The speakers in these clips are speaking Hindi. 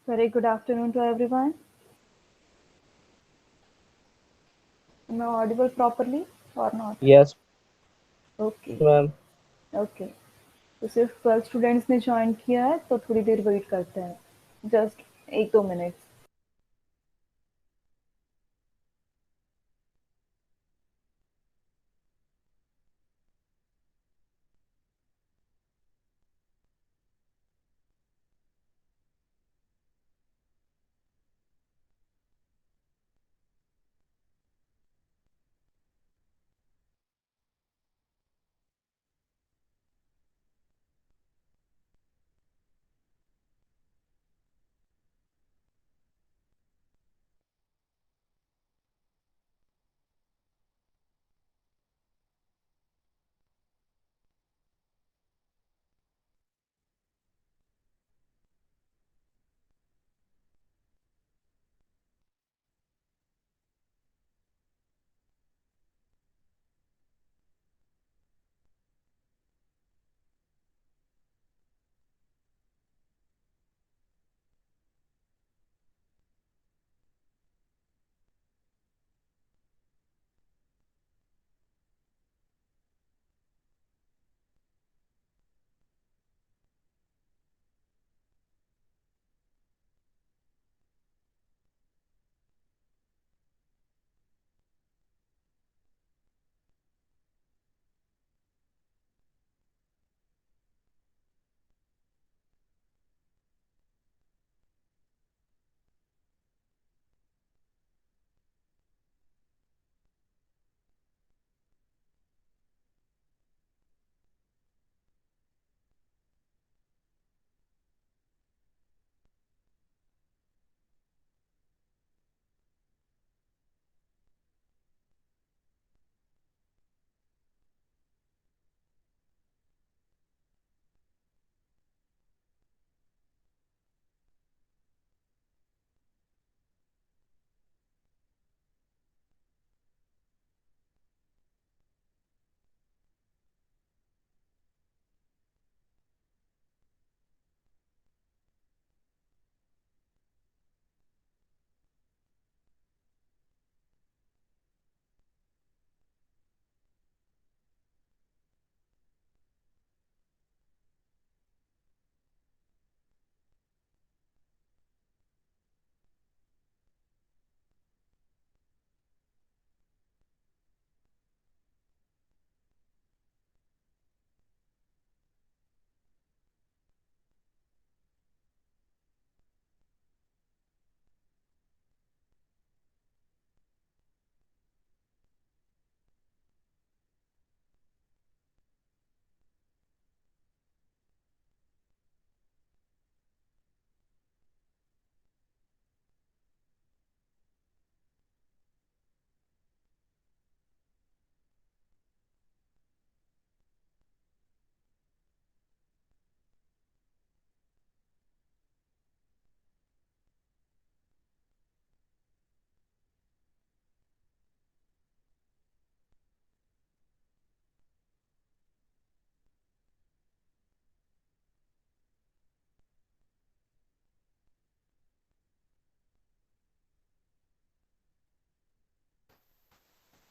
Very good afternoon to everyone. Am I audible properly or not? Yes, Okay, ma'am. Okay. तो सिर्फ 12 स्टूडेंट्स ने ज्वाइन किया है तो थोड़ी देर वेट करते हैं, just 1-2 minutes.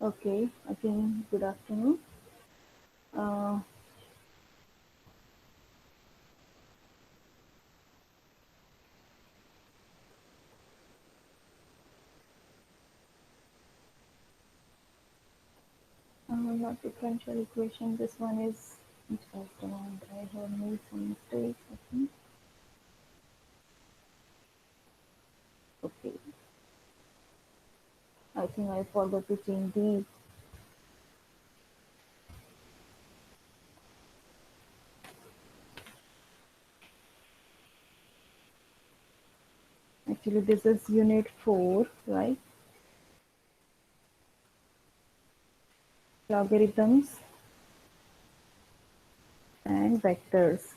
Okay, again good afternoon. Not differential equation. This one is just around. I have made some mistakes. I think. Okay, I think I forgot to change these. Actually, this is unit 4, right? Logarithms and vectors.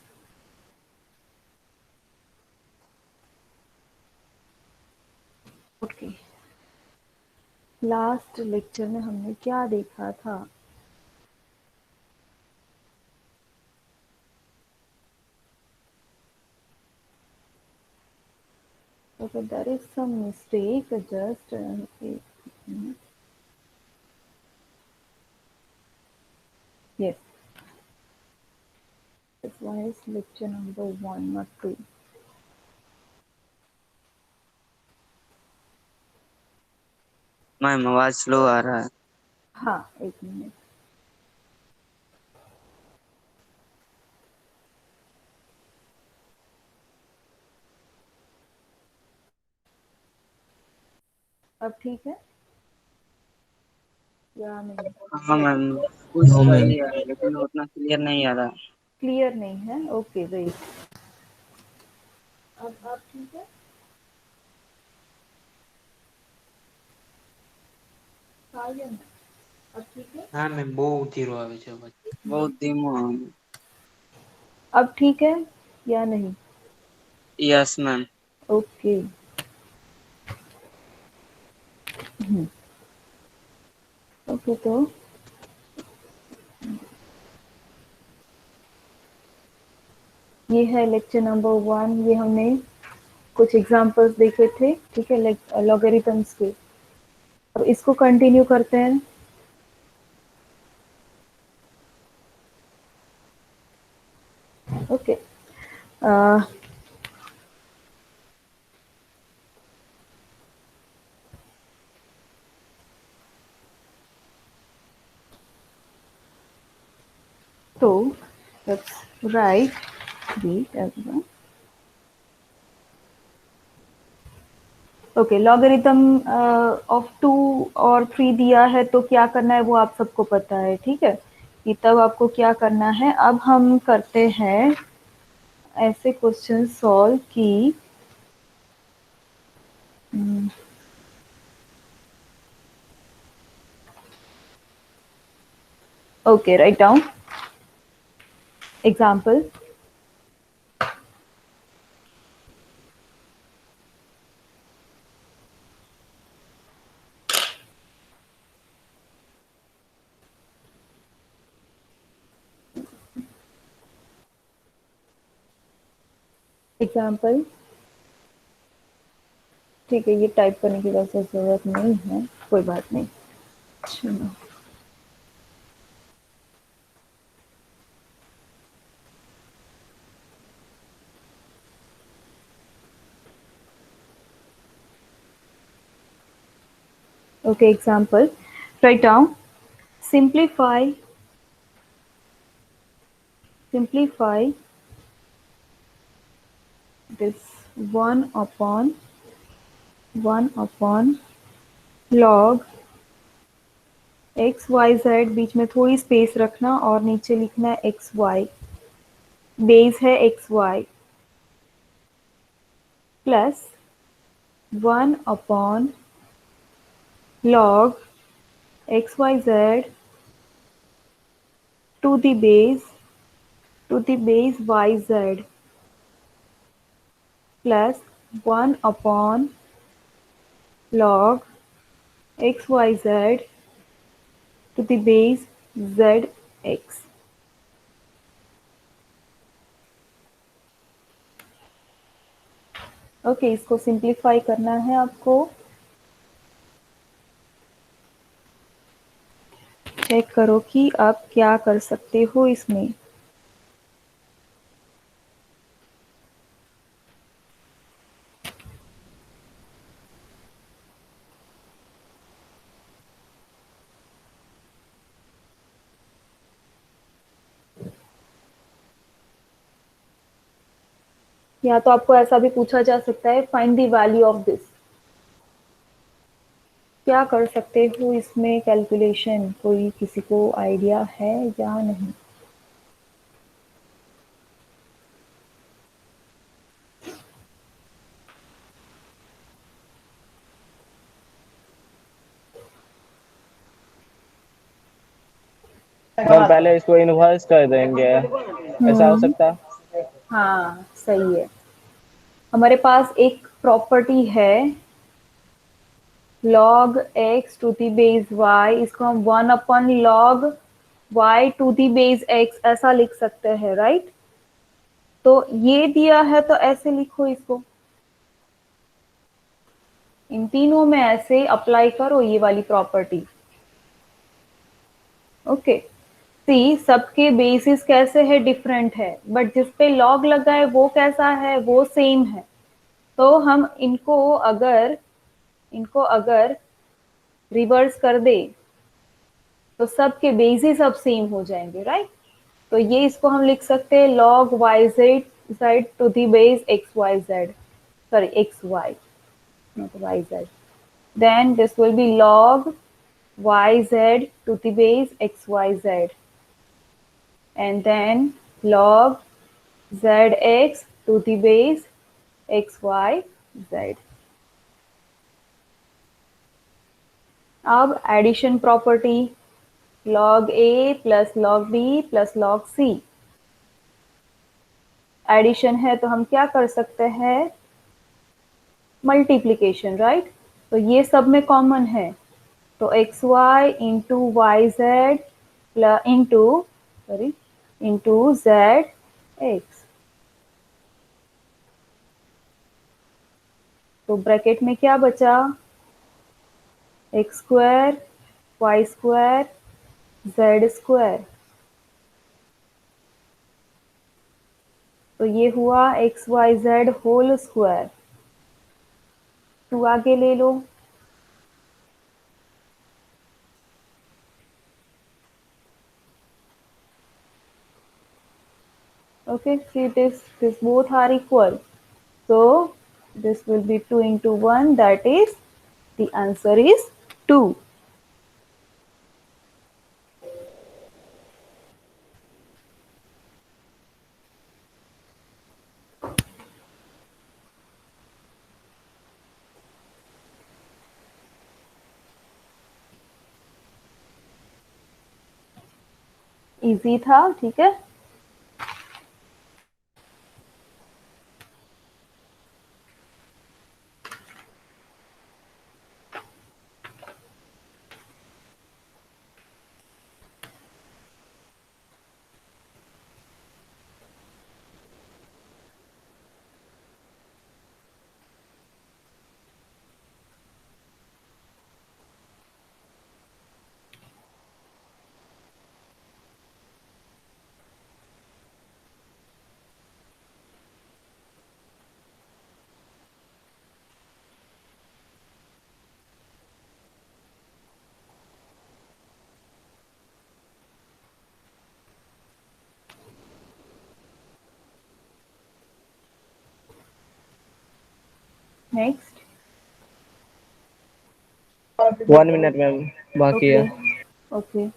Okay, last lecture में हमने क्या देखा था? Okay, there is some mistake. Just yes. That's why it's lecture number 1, not 2. Ma'am आवाज स्लो आ रहा है। हाँ, एक मिनट। अब ठीक है या नहीं? हाँ मैम, कुछ नो मैम। सही है लेकिन उतना क्लियर नहीं आ रहा। क्लियर नहीं है? Okay, wait. अब ठीक है? हाँ या नहीं? अब ठीक है? हाँ मैम, બહુ ધીરો આવે છે અવાજ। बहुत धीमो है। अब ठीक है या नहीं? Yes ma'am. ओके। ओके, तो ये है लेक्चर नंबर 1। ये हमने कुछ एग्जांपल्स देखे थे, ठीक है, लॉगरिथम्स के। अब इसको कंटिन्यू करते हैं। ओके। तो let's write wait everyone. Okay, logarithm of 2 और 3 दिया है तो क्या करना है वो आप सबको पता है, ठीक है, कि तब आपको क्या करना है। अब हम करते हैं ऐसे क्वेश्चन सॉल्व की okay, write down example. Example, ठीक है, ये टाइप करने की वैसे जरूरत नहीं है, कोई बात नहीं। चलो, okay, example, write down, simplify this 1 upon log X Y Z, बीच में थोड़ी स्पेस रखना और नीचे लिखना है एक्स वाई, बेस है X Y, plus 1 upon log X Y Z to the base Y Z, plus 1 upon log X Y Z to the base Z X. Okay, इसको सिंप्लीफाई करना है आपको। चेक करो कि आप क्या कर सकते हो इसमें। या तो आपको ऐसा भी पूछा जा सकता है, find the value of this. क्या कर सकते हो इसमें कैलकुलेशन, कोई किसी को आइडिया है या नहीं? हम पहले इसको इन्वर्स कर देंगे, ऐसा हो सकता है? हाँ, सही है। हमारे पास एक प्रॉपर्टी है log x to the base y, इसको हम 1 upon log y to the base x ऐसा लिख सकते हैं, राइट? तो ये दिया है तो ऐसे लिखो इसको, इन तीनों में ऐसे अप्लाई करो ये वाली प्रॉपर्टी। ओके, सी सबके बेसिस कैसे है, डिफरेंट है, बट जिस पे लॉग लगा है वो कैसा है, वो सेम है। तो हम इनको अगर रिवर्स कर दे तो सबके बेसिस अब सेम हो जाएंगे, राइट। तो ये इसको हम लिख सकते हैं log yz to the base xyz, sorry xy, not yz. Then this will be log yz to the base xyz, and then log zx to the base xyz. अब addition property, log a plus log b plus log c। Addition है तो हम क्या कर सकते हैं, मल्टीप्लीकेशन, राइट। तो ये सब में कॉमन है, तो x y into y Z plus into z x. तो ब्रैकेट में क्या बचा, x square y square z square. तो ये हुआ x Y z whole square. Two आगे ले लो, okay, see this both are equal, so this will be 2 into 1, that is the answer is 2. Easy था, ठीक है। नेक्स्ट, 1 मिनट मैम बाकी ओके है। Okay.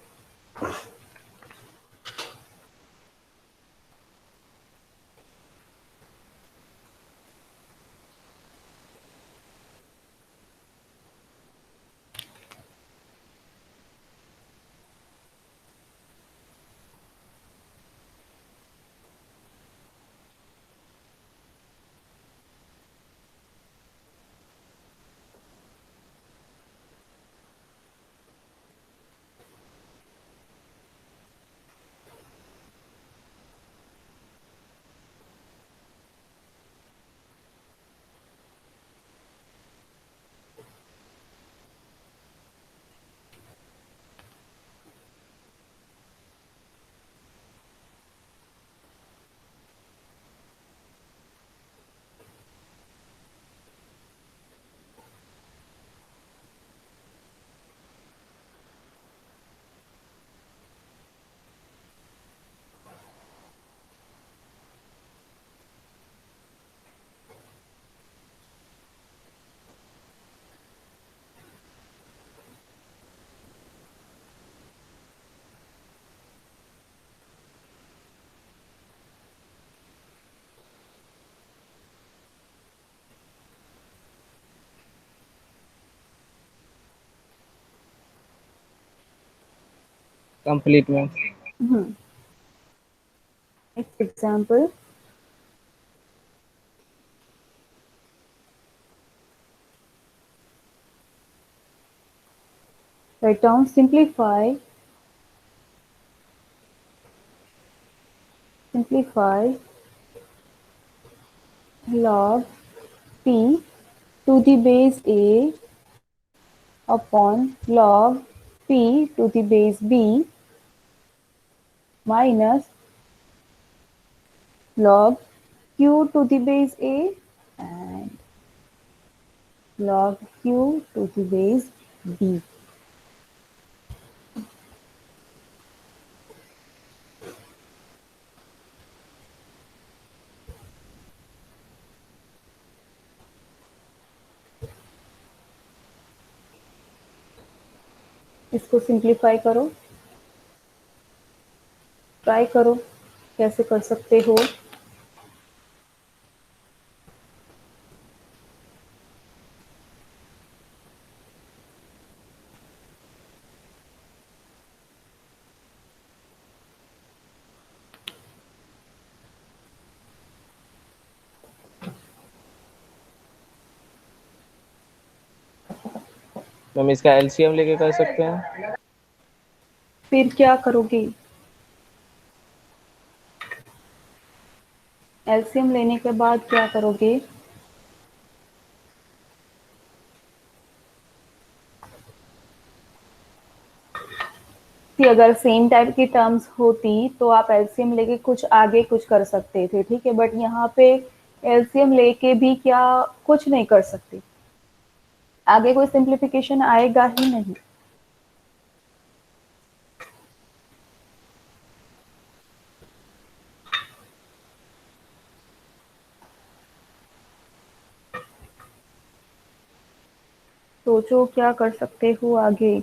Complete ma'am. Next example, right down simplify log p to the base a upon log p to the base b minus log q to the base a and log q to the base b. इसको सिंप्लीफाई करो, ट्राई करो कैसे कर सकते हो। मैम इसका एलसीएम लेके कर सकते हैं। फिर क्या करोगे? एलसीएम लेने के बाद क्या करोगे? कि अगर सेम टाइप की टर्म्स होती तो आप एलसीएम लेके कुछ आगे कुछ कर सकते थे, ठीक है, बट यहाँ पे एलसीएम लेके भी क्या कुछ नहीं कर सकते, आगे कोई सिंप्लीफिकेशन आएगा ही नहीं। सोचो क्या कर सकते हो आगे।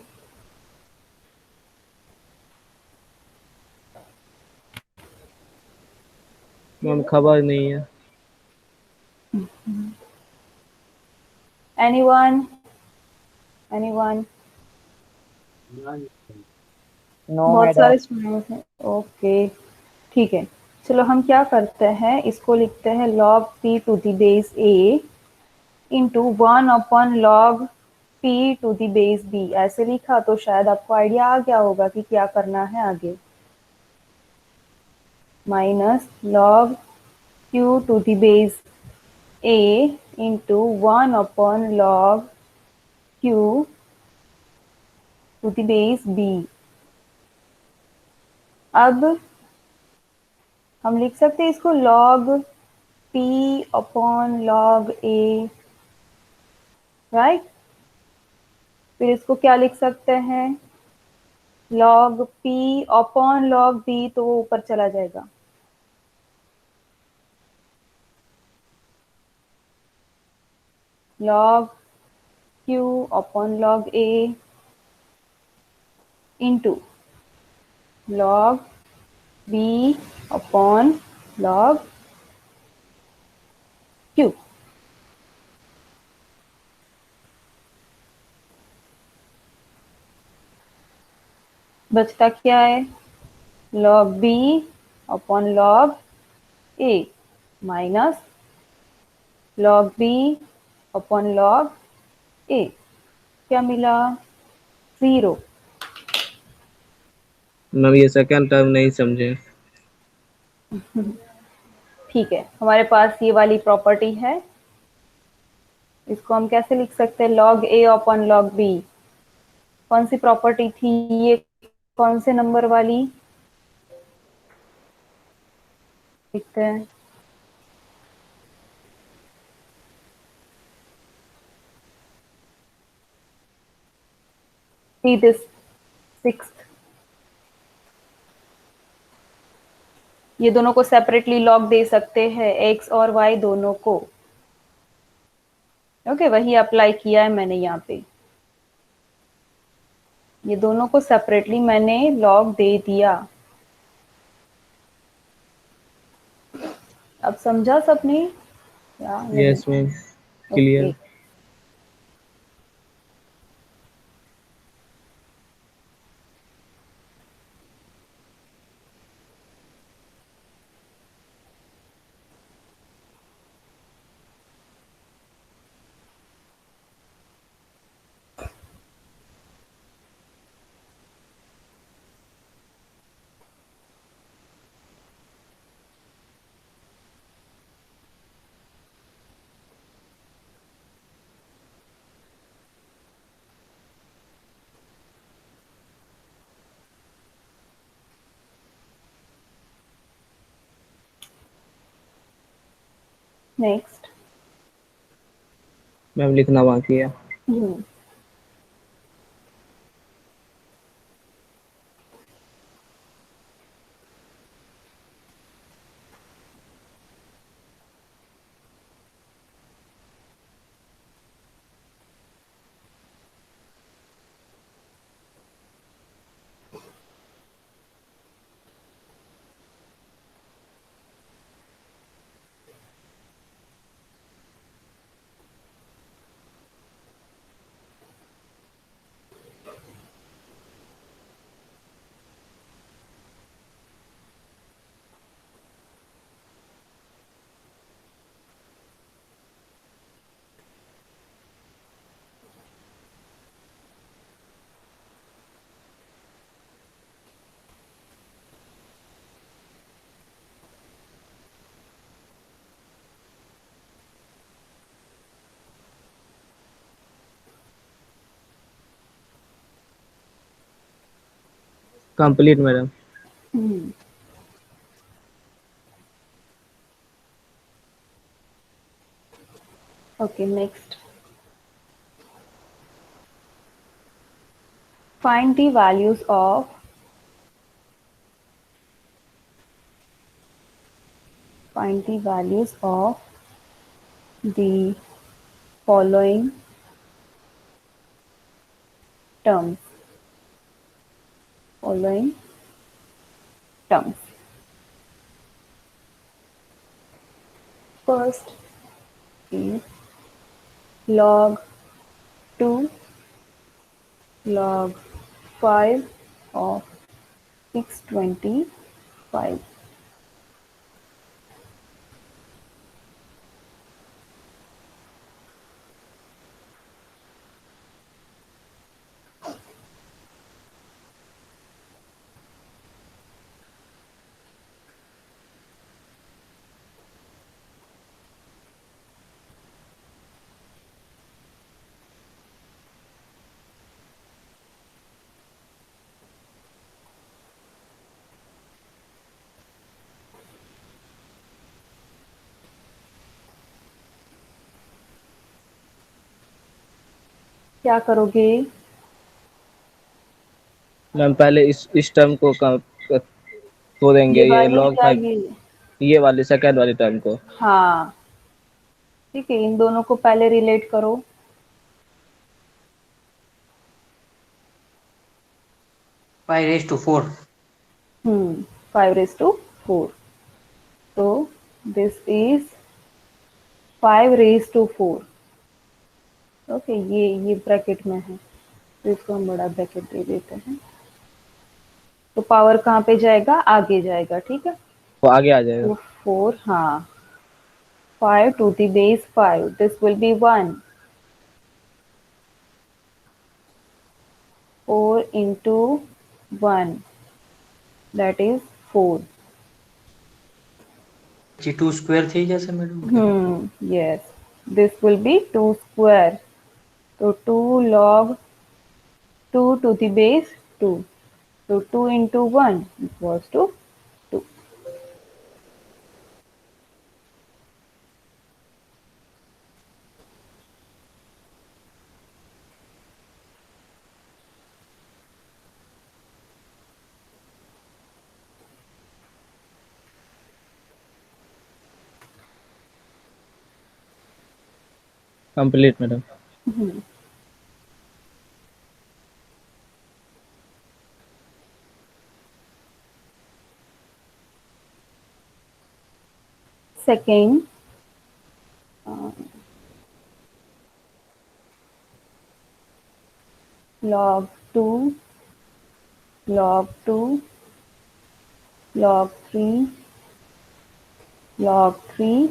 मैम खबर नहीं है। Anyone anyone? नो बहुत मैडम। सारे स्टूडेंट्स हैं, ओके ठीक है। चलो हम क्या करते हैं, इसको लिखते हैं log p to the base a into 1/log p to the base b। ऐसे लिखा तो शायद आपको आइडिया आ गया होगा कि क्या करना है आगे। Minus log q to the base a into 1/log q to the base b। अब हम लिख सकते हैं इसको log p upon log a, right. फिर इसको क्या लिख सकते हैं, log p upon log b, तो वो ऊपर चला जाएगा। log q upon log a into log b upon log q। बचता क्या है, log b upon log a minus log b upon log a। क्या मिला, 0। मैम ये सेकंड टर्म नहीं समझे। ठीक है, हमारे पास ये वाली प्रॉपर्टी है, इसको हम कैसे लिख सकते हैं, log a upon log b। कौन सी प्रॉपर्टी थी ये, कौन से नंबर वाली, लिखते हैं। See this 6th, ये दोनों को सेपरेटली लॉग दे सकते हैं, x और y दोनों को। ओके, वही अप्लाई किया है मैंने यहाँ पे, ये दोनों को सेपरेटली मैंने लॉग दे दिया। अब समझा सबने या नहीं? Yes ma'am, okay. Clear. Next. Ma'am लिखना बाकी है। Hmm. Complete madam. Hmm. Okay next. Find the values of the following terms. Following terms. First is log 2 log 5 of 625. क्या करोगे? मैम पहले इस टर्म को तो देंगे ये ये वाली लॉग या 5, ये? ये वाली सेकंड वाली टर्म को। हाँ ठीक है, इन दोनों को पहले रिलेट करो। 5/4। 5/4, तो दिस इज 5/4। ओके, ये ब्रैकेट में है तो इसको हम बड़ा ब्रैकेट दे देते हैं। तो पावर कहाँ पे जाएगा? आगे जाएगा, ठीक है। वो आगे आ जाएगा। तो 4, हाँ, 5 to the base 5, this will be 1। 4 into 1, that is 4। Ji 2 square થઈ જશે મેડમ કે Yes, this will be 2 square। तो 2 log 2 to the base 2, so 2 into 1 equals to 2। Complete madam. Second, log 2 log 2 log 3 log 3,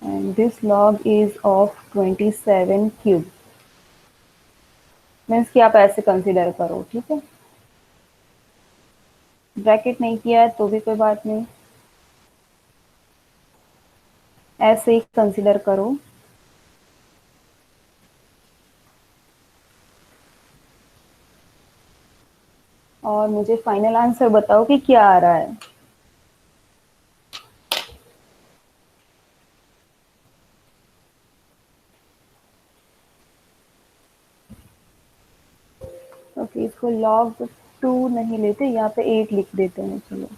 and this log is of 27 cube। Means कि आप ऐसे कंसिडर करो, ठीक है। ब्रैकेट नहीं किया है तो भी कोई बात नहीं, ऐसे ही कंसिडर करो। और मुझे फाइनल आंसर बताओ कि क्या आ रहा है। ओके, इसको log 2 नहीं लेते, यहाँ पे 8 लिख देते हैं। चलो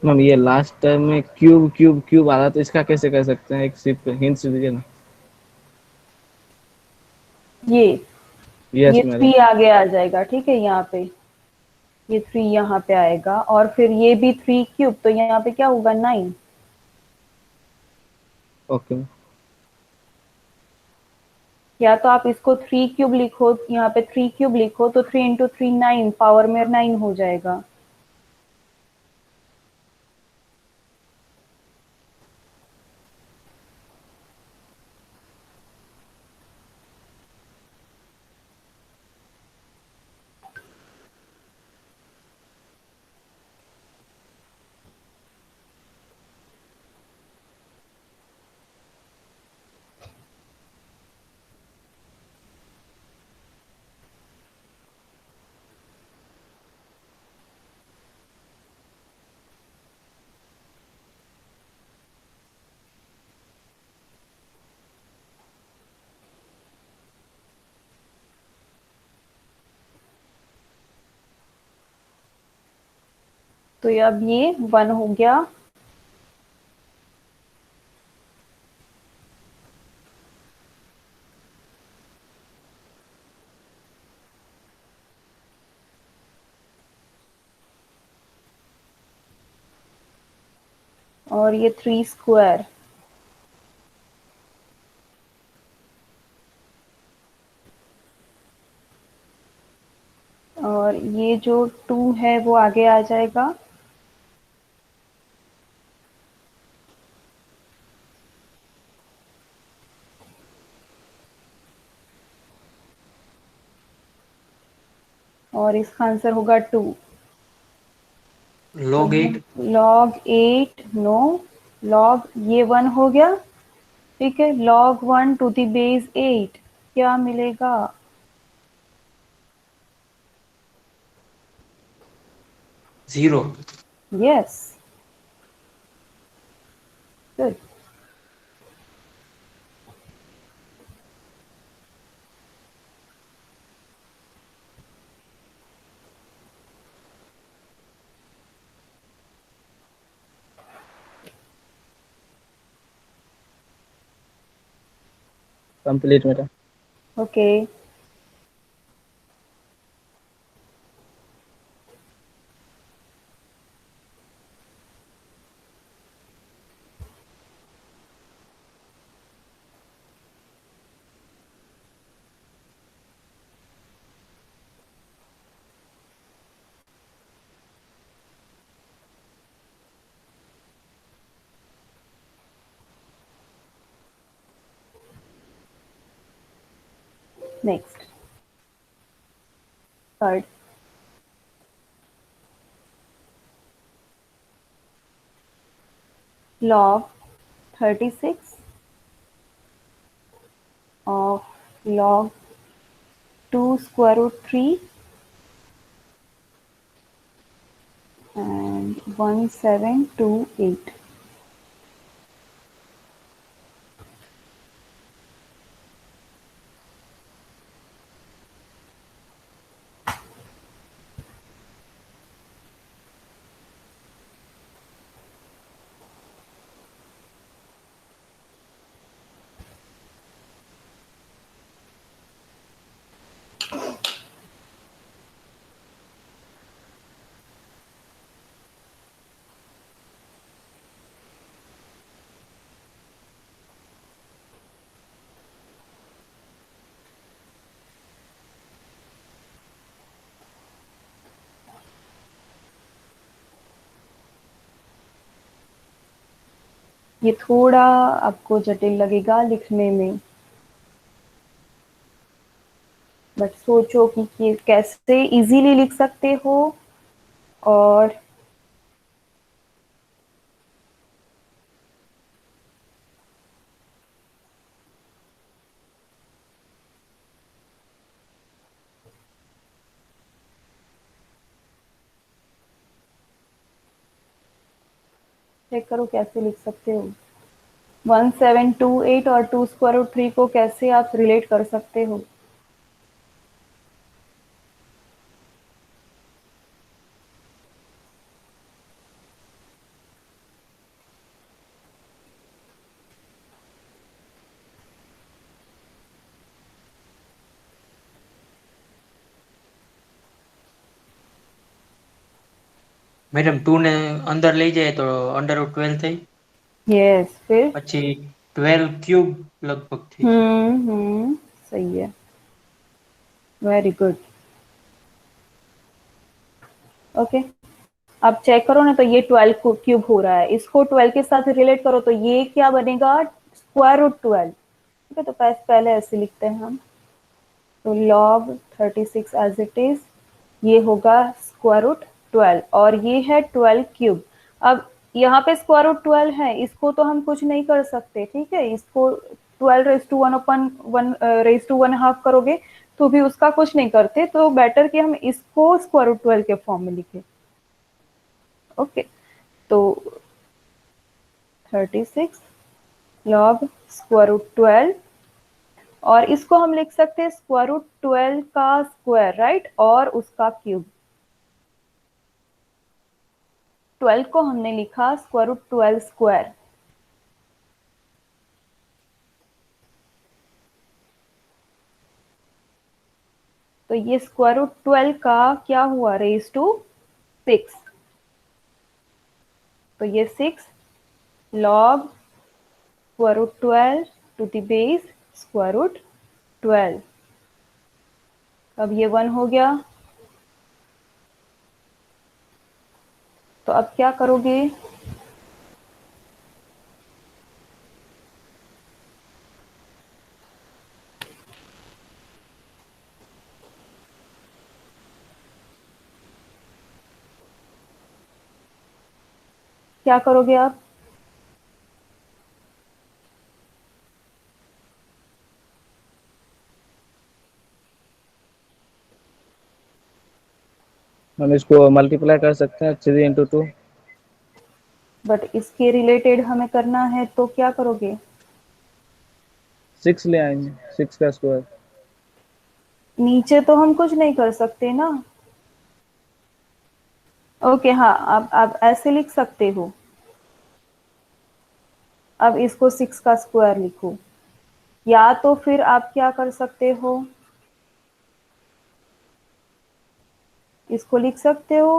मैम ये लास्ट टाइम में क्यूब क्यूब क्यूब आ रहा, तो इसका कैसे कर सकते हैं? एक सिर्फ हिंट्स दीजिए ना। ये यस ये मैडम। 3 आगे आ जाएगा, ठीक है, यहाँ पे ये 3 यहाँ पे आएगा, और फिर ये भी 3 क्यूब, तो यहाँ पे क्या होगा, 9। ओके। या तो आप इसको 3 क्यूब लिखो, यहाँ पे 3 क्यूब लिखो, तो 3 इंटू 3 9, पावर में 9 हो जाएगा। तो अब ये 1 हो गया, और ये 3 स्क्वायर, और ये जो 2 है वो आगे आ जाएगा, और इसका आंसर होगा 2। log 8। log 8 नो, log ये 1 हो गया, ठीक है, log 1 टू द बेस 8 क्या मिलेगा? 0। Yes, good. Complete madam. Okay, next, third. log 36 of log 2 square root 3 and 1728। ये थोड़ा आपको जटिल लगेगा लिखने में, बट सोचो कि कैसे इजीली लिख सकते हो, और चेक करो कैसे लिख सकते हो। 1728 और 2 स्क्वायर रूट 3 को कैसे आप रिलेट कर सकते हो? મેડમ 2 ને અંદર લઈ જાય તો √12 થઈ, यस, फिर? પછી 12 ક્યુબ લગભગ થઈ જાય। सही है, वेरी गुड। ओके, अब चेक करो ना, तो ये 12 क्यूब हो रहा है, इसको 12 के साथ रिलेट करो तो ये क्या बनेगा, स्क्वायर रूट 12। ठीक है, तो पहले ऐसे लिखते हैं हम, तो log 36 एज इट इज, ये होगा स्क्वायर रूट 12 और ये है 12 क्यूब। अब यहाँ पे स्क्वायर रूट 12 है, इसको तो हम कुछ नहीं कर सकते, ठीक है, इसको 12 रेज टू 1 करोगे तो भी उसका कुछ नहीं करते, तो बेटर कि हम इसको स्क्वायर रूट 12 के फॉर्म में लिखें। ओके, तो 36 log स्क्वायर रूट 12, और इसको हम लिख सकते हैं स्क्वायर रूट 12 का स्क्वायर, राइट, और उसका क्यूब। 12 को हमने लिखा स्क्वायर रूट 12 स्क्वायर, तो ये स्क्वायर रूट 12 का क्या हुआ, रेज टू 6, तो ये 6 log square root 12 to the base square root 12। अब ये 1 हो गया, तो अब क्या करोगे, क्या करोगे आप, हम इसको मल्टीप्लाई कर सकते हैं 3 × 2। बट इसके रिलेटेड हमें करना है तो क्या करोगे, 6 ले आएंगे, 6 का स्क्वायर। नीचे तो हम कुछ नहीं कर सकते ना। ओके, हाँ, आप ऐसे लिख सकते हो, अब इसको 6 का स्क्वायर लिखो, या तो फिर आप क्या कर सकते हो, इसको लिख सकते हो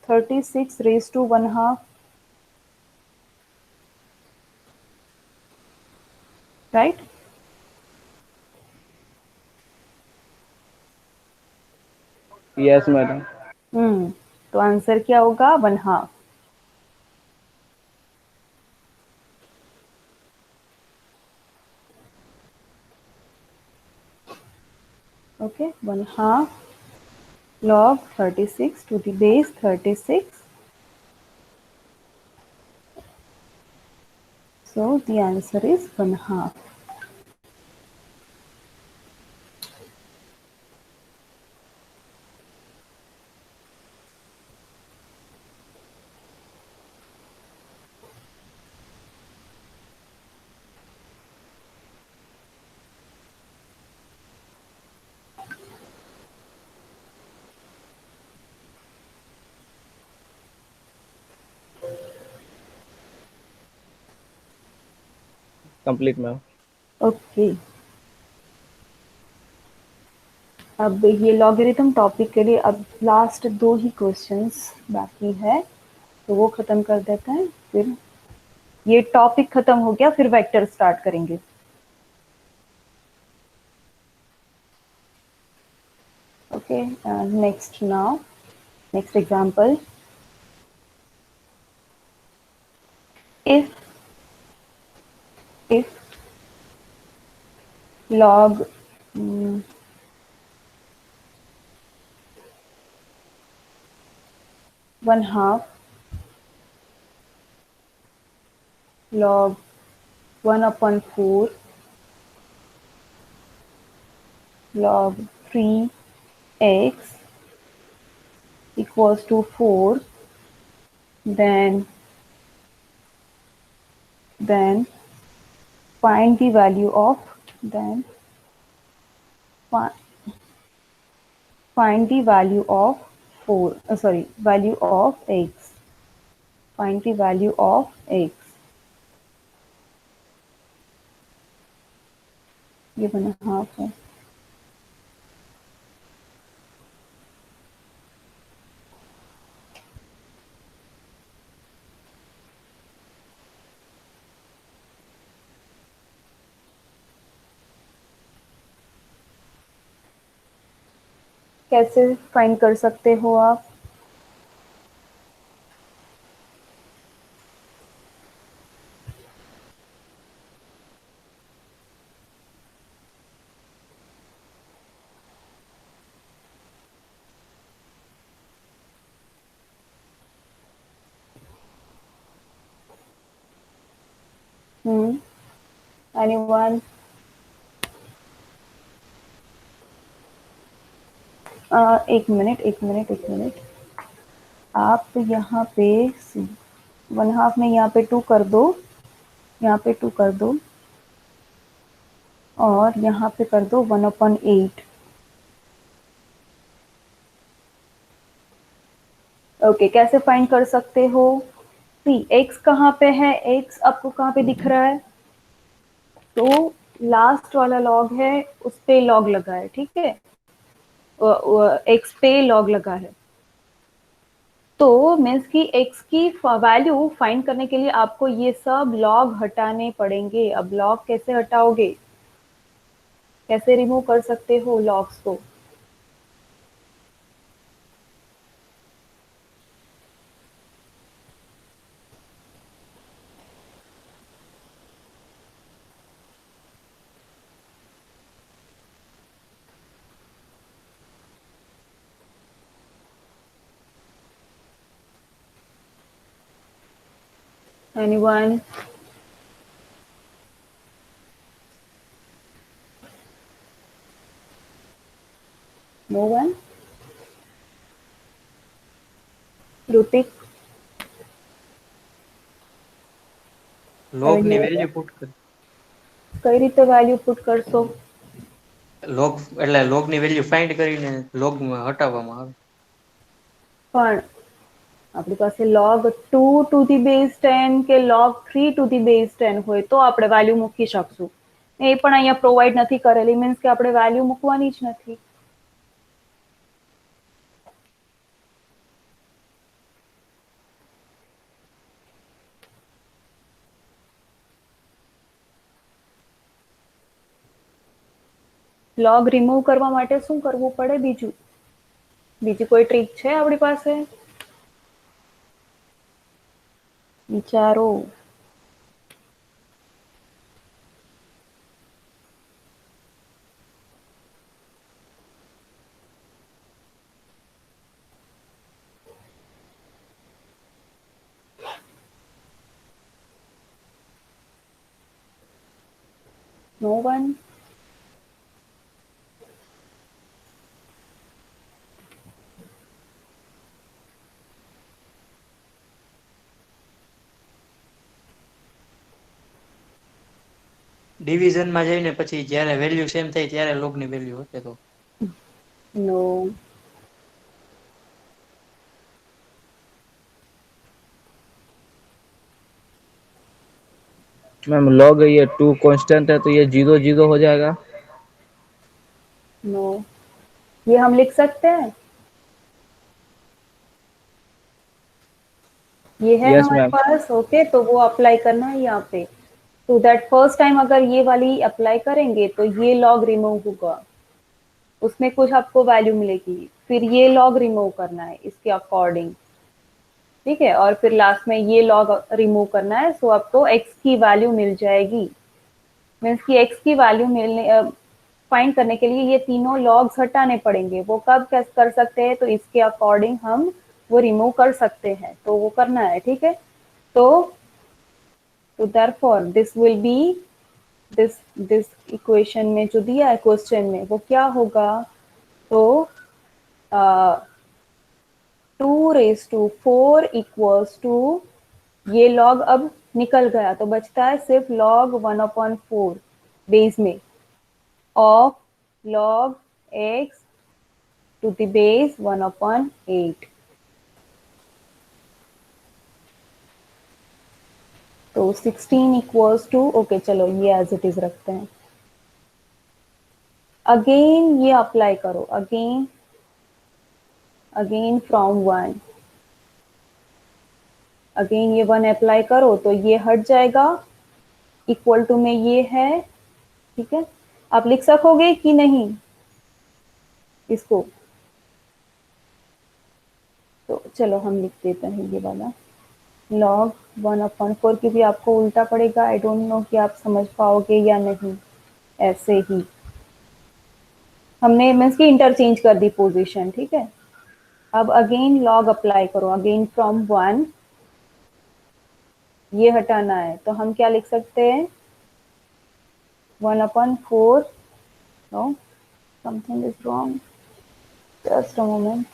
36 raise to 1/2, right. Yes madam. तो आंसर क्या होगा, 1/2। Okay, 1/2 log 36 to the base 36, so the answer is 1/2। Complete ma'am. Okay, अब ये लॉगरिथम टॉपिक के लिए अब लास्ट 2 ही क्वेश्चंस बाकी है, तो वो खत्म कर देते हैं, फिर ये टॉपिक खत्म हो गया, फिर वेक्टर स्टार्ट करेंगे। Okay, next example, if log 1/2 log 1/4 log 3x equals to 4, then then find the value of then find the value of 4 value of x, find the value of x, ये 1/2 है। कैसे फाइंड कर सकते हो आप? Anyone? एक मिनट, आप यहाँ पे 1/2 में यहाँ पे 2 कर दो, यहाँ पे 2 कर दो और यहाँ पे कर दो 1/8। ओके, कैसे फाइंड कर सकते हो? सी x कहाँ पे है? x आपको कहाँ पे दिख रहा है? तो लास्ट वाला लॉग है, उस पे लॉग लगा है, ठीक है, x पे लॉग लगा है। तो मीन्स कि x की वैल्यू फाइंड करने के लिए आपको ये सब लॉग हटाने पड़ेंगे। अब लॉग कैसे हटाओगे? कैसे रिमूव कर सकते हो लॉग्स को? Anyone? No one? Hrithik? Log ની વેલ્યુ પુટ કર, કઈ રીતે વેલ્યુ પુટ કરશો? લોગ એટલે લોગ ની વેલ્યુ ફાઇન્ડ કરીને લોગ માં હટાવવામાં આવે। પણ આપણી પાસે log 2 to the base 10 કે log 3 to the base 10 હોય તો આપણે વેલ્યુ મૂકી શકશું। એ પણ અહીંયા પ્રોવાઈડ નથી કરેલી, મીન્સ કે આપણે વેલ્યુ મૂકવાની જ નથી। log રિમૂવ કરવા માટે શું કરવું પડે બીજું? બીજી કોઈ ટ્રીક છે આપણી પાસે? વિચારો। No one? ડિવિઝન માં જઈને પછી જ્યારે વેલ્યુ સેમ થાય ત્યારે લોગ ની વેલ્યુ હશે તો No. मैम लॉग ये 2 कांस्टेंट है तो ये 0 0 हो जाएगा। No. ये हम लिख सकते हैं, ये है यस हमारे मैम। पास। ओके, तो वो अप्लाई करना है यहाँ पे। तो दैट फर्स्ट टाइम अगर ये वाली अप्लाई करेंगे तो ये लॉग रिमूव होगा, उसमें कुछ आपको वैल्यू मिलेगी, फिर ये लॉग रिमूव करना है इसके अकॉर्डिंग, ठीक है, और फिर लास्ट में ये लॉग रिमूव करना है, सो आपको x की वैल्यू मिल जाएगी। मीन्स की x की वैल्यू मिलने फाइंड करने के लिए ये तीनों लॉग्स हटाने पड़ेंगे। वो कब कैसे कर सकते हैं? तो इसके अकॉर्डिंग हम वो रिमूव कर सकते हैं, तो वो करना है, ठीक है। तो therefore this will be this equation में जो दिया है क्वेश्चन में वो क्या होगा? तो 2 raised to 4 इक्वल्स टू ये लॉग अब निकल गया, तो बचता है सिर्फ log 1/4 बेस में of log x to the base 1/8। तो 16 इक्वल्स टू, ओके चलो ये एज इट इज रखते हैं। अगेन ये अप्लाई करो, अगेन फ्रॉम 1, अगेन ये 1 अप्लाई करो तो ये हट जाएगा, इक्वल टू में ये है, ठीक है। आप लिख सकोगे कि नहीं इसको? तो चलो हम लिख देते हैं ये वाला log 1/4, क्योंकि आपको उल्टा पड़ेगा, आई डोंट नो कि आप समझ पाओगे या नहीं। ऐसे ही हमने मीन्स की इंटरचेंज कर दी पोजीशन, ठीक है। अब अगेन log अप्लाई करो, अगेन फ्रॉम 1, ये हटाना है तो हम क्या लिख सकते हैं, 1/4, know something is wrong, just a moment.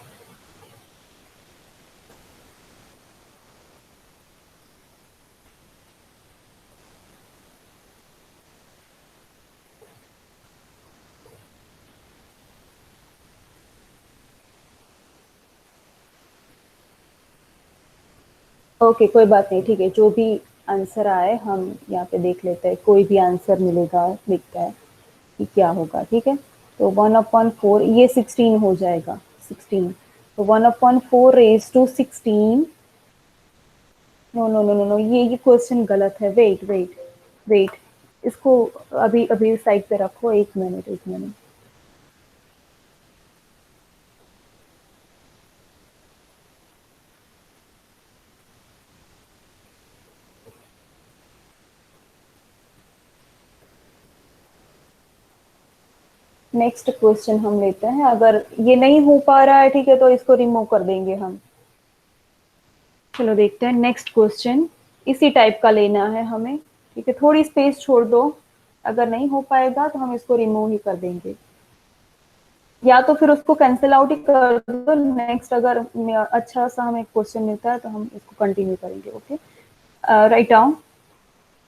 Okay कोई बात नहीं, ठीक है, जो भी आंसर आए हम यहाँ पे देख लेते हैं, कोई भी आंसर मिलेगा लिखता है कि क्या होगा, ठीक है। तो 1/4 ये 16 हो जाएगा, 16, तो 1/4 raise to 16, no no no no no, ये क्वेश्चन गलत है, वेट वेट वेट, इसको अभी अभी साइड पे रखो, एक मिनट एक मिनट। नेक्स्ट क्वेश्चन हम लेते हैं, अगर ये नहीं हो पा रहा है ठीक है तो इसको रिमूव कर देंगे हम। चलो देखते हैं नेक्स्ट क्वेश्चन, इसी टाइप का लेना है हमें, ठीक है, थोड़ी स्पेस छोड़ दो, अगर नहीं हो पाएगा तो हम इसको रिमूव ही कर देंगे, या तो फिर उसको कैंसिल आउट ही कर दो। नेक्स्ट अगर अच्छा सा हमें क्वेश्चन मिलता है तो हम इसको कंटिन्यू करेंगे। Okay, write down,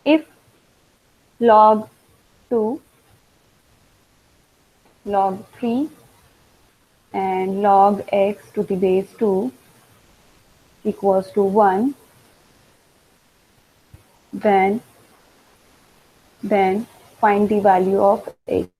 if log 2, log 3 and log x to the base 2 equals to 1, then find the value of x।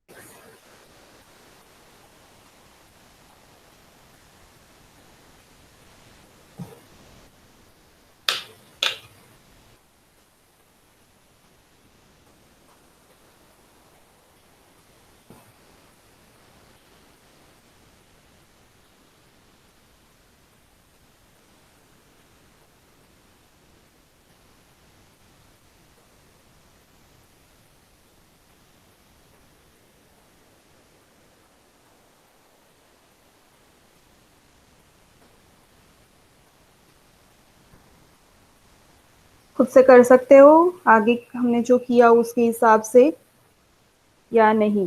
खुद से कर सकते हो आगे हमने जो किया उसके हिसाब से या नहीं।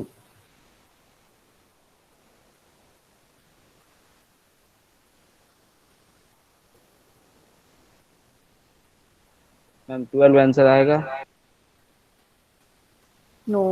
मैम 12 आंसर आएगा। नो,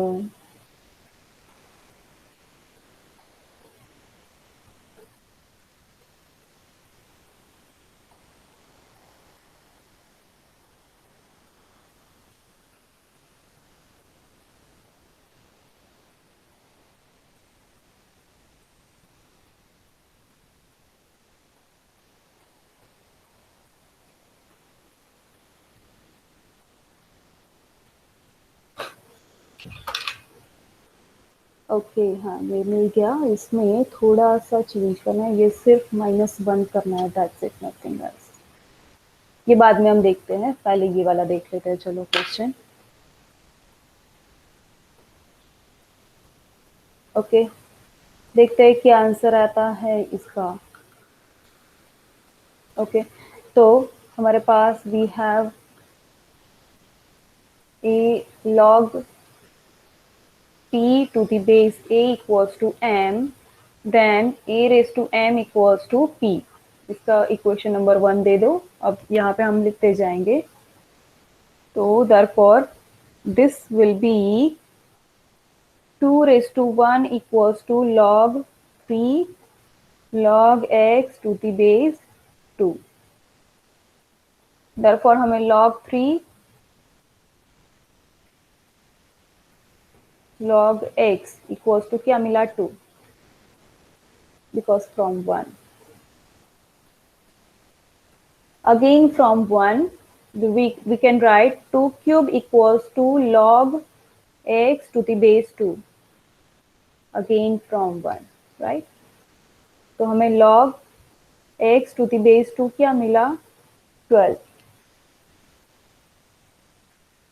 ओके हाँ ये मिल गया, इसमें थोड़ा सा चेंज करना है, ये सिर्फ -1 करना है, दैट्स इट, नथिंग एल्स। ये बाद में हम देखते हैं, पहले ये वाला देख लेते हैं। चलो क्वेश्चन, ओके देखते हैं क्या आंसर आता है इसका। ओके तो हमारे पास we have a log p to the base a equals to m, then a raised to m equals to p। इसका इक्वेशन नंबर 1 दे दो। अब यहाँ पे हम लिखते जाएंगे So therefore this will be 2 raised to 1 equals to log 3 log x to the base 2. therefore हमें log 3 log x equals to क्या मिला 2 because from 1. Again from 1 we can write 2 cube equals to log x to the base 2 again from 1, right? तो हमें log x to the base 2 क्या मिला 12.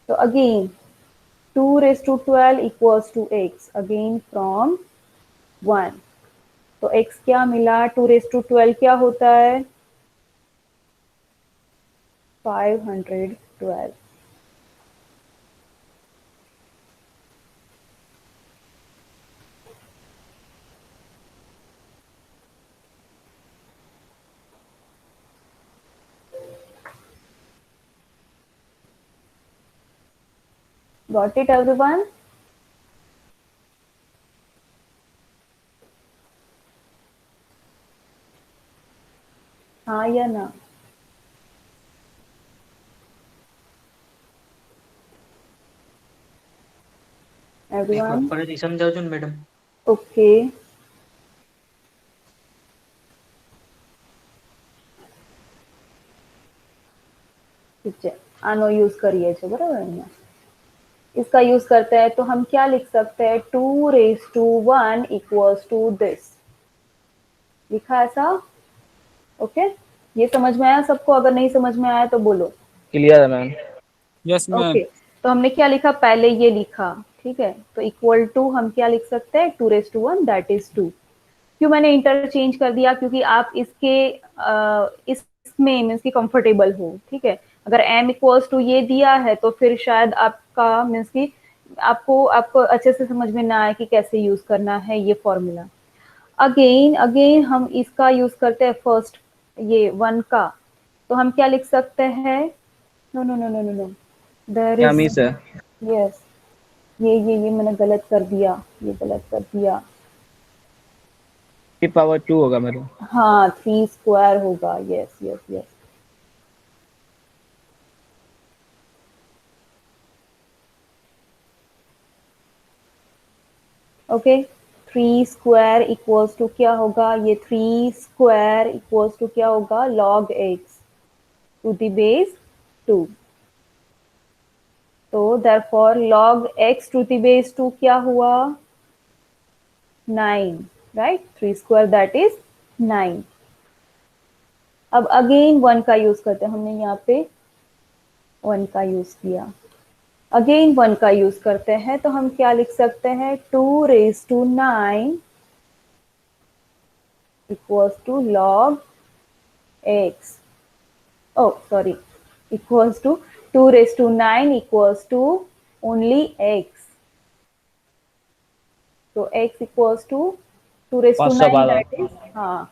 So again 2 raised to 12 equals to x again from 1. तो x क्या मिला 2 raised to 12 क्या होता है 512. Got it everyone? हाँ या ना? એક વાર Everyone? ફરીથી સમજાવજો ને મેડમ. Okay. ठीक है आनो यूज करिए छे बराबर है इसका यूज करते हैं तो हम क्या लिख सकते हैं 2 raised to 1 equals to this लिखा ऐसा ओके ये समझ में आया सबको अगर नहीं समझ में आया तो बोलो क्लियर है मैम। Yes ma'am. ओके तो हमने क्या लिखा पहले ये लिखा ठीक है तो इक्वल टू हम क्या लिख सकते हैं 2 raised to 1 दैट इज 2 क्यों मैंने इंटरचेंज कर दिया क्योंकि आप इसके इसमें मीन्स की कंफर्टेबल हो ठीक है अगर m इक्वल्स टू ये दिया है तो फिर शायद आपका मीन्स की आपको आपको अच्छे से समझ में ना आए कि कैसे यूज करना है ये फॉर्मूला अगेन अगेन हम इसका यूज करते हैं फर्स्ट ये 1 का तो हम क्या लिख सकते हैं no no no no no no there क्या इज मिस है? यस ये मैंने गलत कर दिया ये गलत कर दिया 3 पावर 2 होगा मेरे। हाँ 3 स्क्वायर होगा yes yes yes okay 3 square equals to क्या होगा ये 3 स्क्वायर इक्वल्स टू क्या होगा log x to the base 2 तो therefore log x to the base 2 क्या हुआ 9 राइट 3 स्क्वायर दैट इज 9 अब अगेन 1 का यूज करते हैं हमने यहाँ पे 1 का यूज किया अगेन 1 का यूज करते हैं तो हम क्या लिख सकते हैं 2 raised to 9 equals to log x oh sorry equals to 2 raised to 9 equals to only x so x equals to 2 raised to 9 512। that is हाँ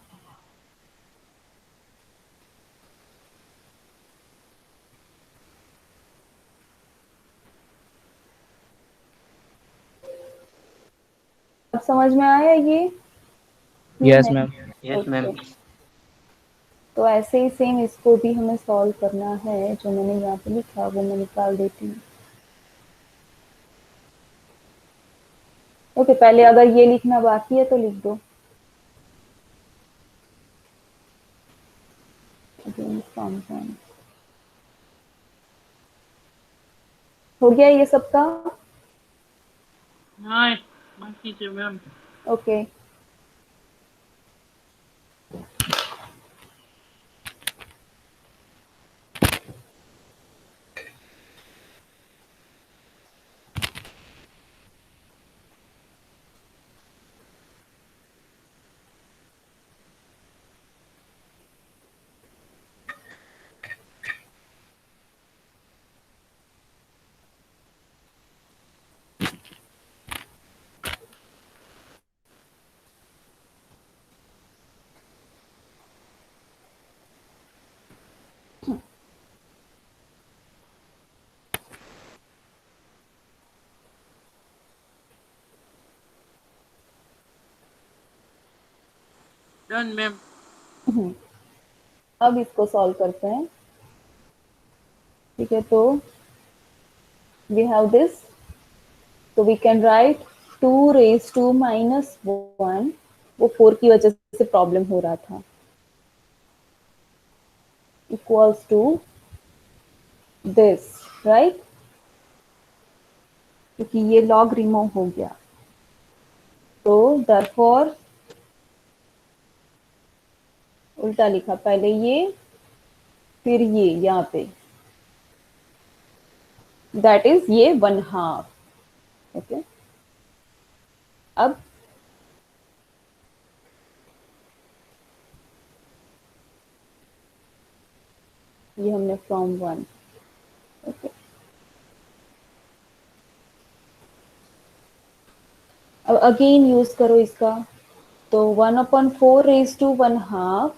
अब समझ में आया ये यस नहीं? मैम। Yes ma'am. Okay. तो ऐसे ही सेम इसको भी हमें सॉल्व करना है जो मैंने यहाँ पे लिखा वो मैं निकाल देती हूँ ओके पहले अगर ये लिखना बाकी है तो लिख दो हो गया ये सबका हाँ बाकी છે मैम। Okay Done, ma'am. अब इसको सॉल्व करते हैं। ठीक है, तो we have this, so we can write 2 raised to minus 1, वो 4 की वजह से प्रॉब्लम हो रहा था, equals to this, right? क्योंकि ये log रिमूव हो गया, तो therefore उल्टा लिखा, पहले ये फिर ये यहाँ पे, दैट इज ये 1/2। ओके, अब ये हमने फ्रॉम 1। ओके, अब अगेन यूज करो इसका, तो 1/4 raise to 1/2,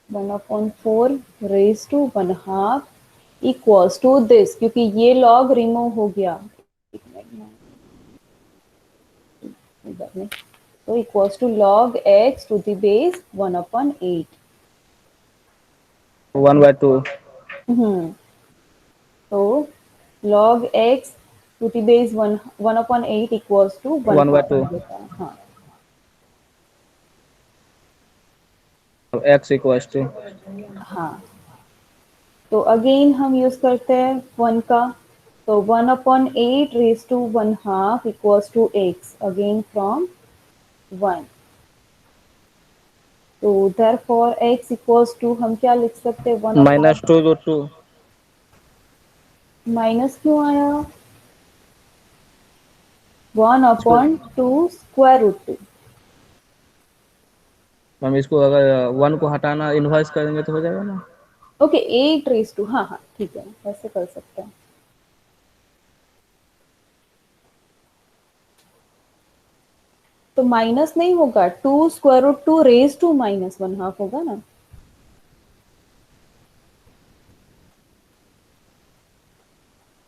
1/4 raise to 1/2 equals to this, क्योंकि ये लॉग रिमूव हो गया, तो equals to log x to the base 1/8। 1/2। तो log x to the base 1/8 equals to 1/2। 1/2। हाँ, x इक्वल्स टू, हाँ, तो अगेन हम यूज करते हैं 1 का, तो 1/8 raise to 1/2 equals to x, again from 1। तो देयरफॉर x इक्वल्स टू, हम क्या लिख सकते हैं, 1 -2 रूट 2। माइनस क्यों आया, 1/2 स्क्वायर रूट 2। हम इसको अगर 1 को हटाना इनवर्स करेंगे तो हो जाएगा ना। ओके, 8 रेज टू, हाँ हाँ ठीक है, ऐसे कर सकते हैं। तो माइनस नहीं होगा, 2 स्क्वायर रूट 2 रेज टू -1/2 होगा ना।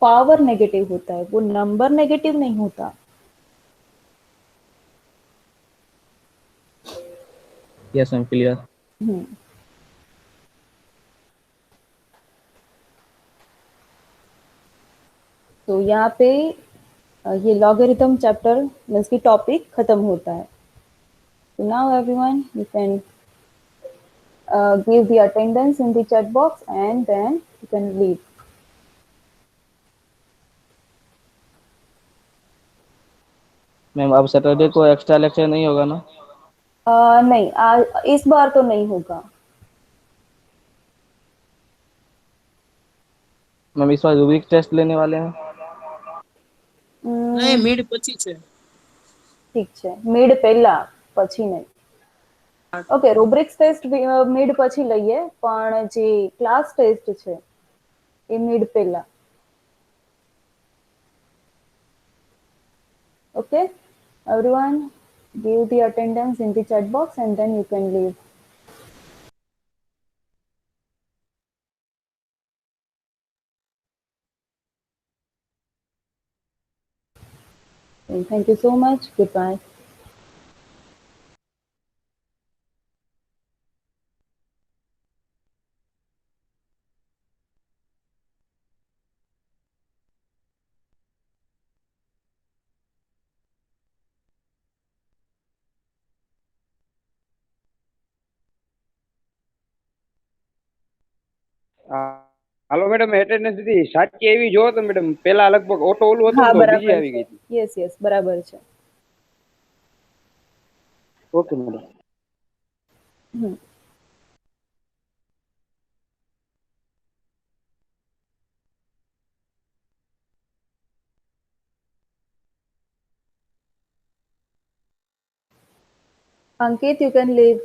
पावर नेगेटिव होता है, वो नंबर नेगेटिव नहीं होता। Yes ma'am, clear. हम्म, तो यहाँ पे ये लॉगरिथम चैप्टर मींस की टॉपिक खत्म होता है। So now everyone, you can give the attendance in the chat box and then you can leave. Ma'am अब सैटरडे को एक्स्ट्रा लेक्चर नहीं होगा ना? नहीं, इस बार तो नहीं होगा। मैम इस बार रूबिक टेस्ट लेने वाले हैं। नहीं, मिड પછી છે। ઠીક છે, મિડ પહેલા, પછી નહીં। ઓકે, રૂબ્રિક્સ ટેસ્ટ મિડ પછી લઈએ, પણ જે ક્લાસ ટેસ્ટ છે એ મિડ પહેલા। Okay, everyone give the attendance in the chat box and then you can leave. And thank you so much. Goodbye. Hello madam, attendance હતી સાચી એવી જો તો મેડમ, પેલા લગભગ ઓટો ઓલું હતું હા, ને તો બીજી બરાબર આવી છે। ગઈ હતી। યસ યસ, બરાબર છે। Okay madam. Hmm, Ankit, you can leave.